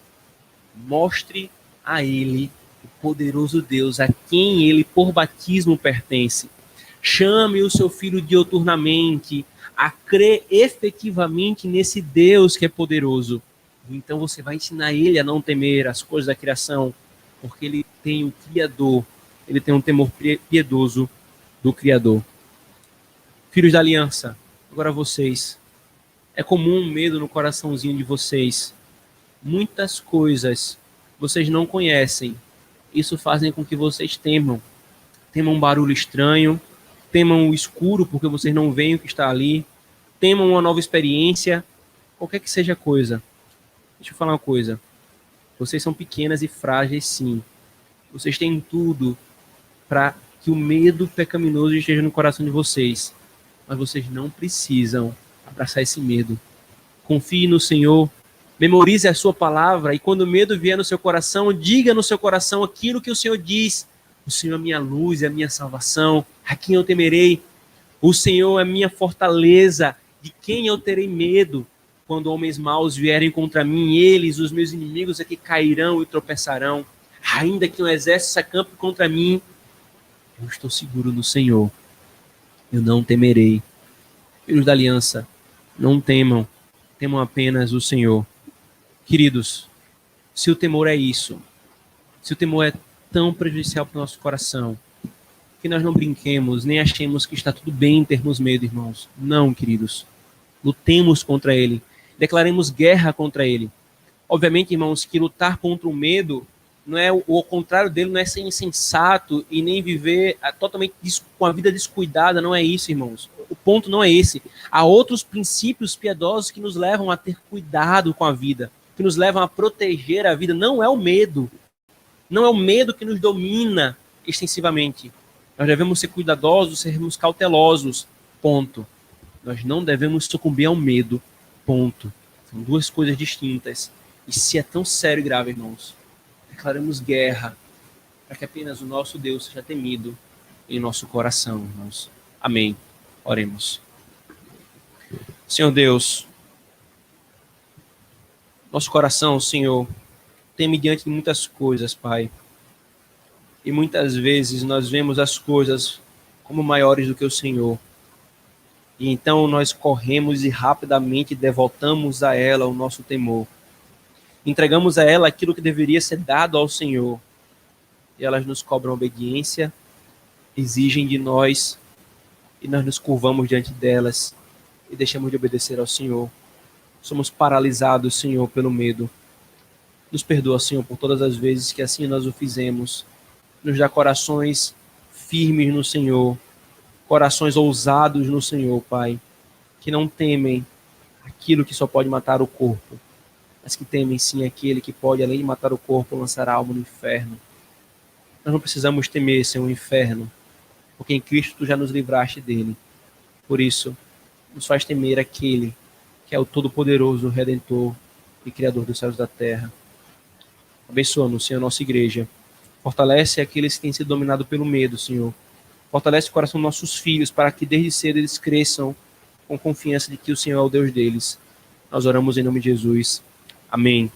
mostre a ele o poderoso Deus, a quem ele por batismo pertence. Chame o seu filho dioturnamente a crer efetivamente nesse Deus que é poderoso. Então você vai ensinar ele a não temer as coisas da criação, porque ele tem o Criador, ele tem um temor piedoso do Criador. Filhos da aliança, agora vocês. É comum um medo no coraçãozinho de vocês. Muitas coisas vocês não conhecem. Isso faz com que vocês temam. Temam um barulho estranho, temam o escuro porque vocês não veem o que está ali, temam uma nova experiência, qualquer que seja a coisa. Deixa eu falar uma coisa. Vocês são pequenas e frágeis, sim. Vocês têm tudo para que o medo pecaminoso esteja no coração de vocês. Mas vocês não precisam abraçar esse medo. Confie no Senhor, memorize a sua palavra e quando o medo vier no seu coração, diga no seu coração aquilo que o Senhor diz. O Senhor é minha luz, é a minha salvação, a quem eu temerei. O Senhor é minha fortaleza, de quem eu terei medo. Quando homens maus vierem contra mim, eles, os meus inimigos, aqui cairão e tropeçarão. Ainda que um exército se acampe contra mim, eu estou seguro no Senhor. Eu não temerei. Filhos da aliança, não temam. Temam apenas o Senhor. Queridos, se o temor é isso, se o temor é tão prejudicial para o nosso coração, que nós não brinquemos, nem achemos que está tudo bem em termos medo, irmãos. Não, queridos. Lutemos contra ele. Declaremos guerra contra ele. Obviamente, irmãos, que lutar contra o medo não é o contrário dele, não é ser insensato e nem viver totalmente com a vida descuidada, não é isso, irmãos. O ponto não é esse. Há outros princípios piedosos que nos levam a ter cuidado com a vida, que nos levam a proteger a vida. Não é o medo. Não é o medo que nos domina extensivamente. Nós devemos ser cuidadosos, sermos cautelosos. Ponto. Nós não devemos sucumbir ao medo. Ponto. São duas coisas distintas. E se é tão sério e grave, irmãos, declaremos guerra para que apenas o nosso Deus seja temido em nosso coração, irmãos. Amém. Oremos. Senhor Deus, nosso coração, Senhor, teme diante de muitas coisas, Pai. E muitas vezes nós vemos as coisas como maiores do que o Senhor. E então nós corremos e rapidamente devotamos a ela o nosso temor. Entregamos a ela aquilo que deveria ser dado ao Senhor. E elas nos cobram obediência, exigem de nós, e nós nos curvamos diante delas e deixamos de obedecer ao Senhor. somos paralisados, Senhor, pelo medo. Nos perdoa, Senhor, por todas as vezes que assim nós o fizemos. Nos dá corações firmes no Senhor, corações ousados no Senhor, Pai, que não temem aquilo que só pode matar o corpo, mas que temem sim aquele que pode, além de matar o corpo, lançar a alma no inferno. Nós não precisamos temer, Senhor, o inferno, porque em Cristo tu já nos livraste dele. Por isso, nos faz temer aquele que é o Todo-Poderoso, Redentor e Criador dos céus e da terra. Abençoa-nos, Senhor, nossa igreja. Fortalece aqueles que têm sido dominados pelo medo, Senhor. Fortalece o coração dos nossos filhos para que desde cedo eles cresçam com confiança de que o Senhor é o Deus deles. Nós oramos em nome de Jesus. Amém.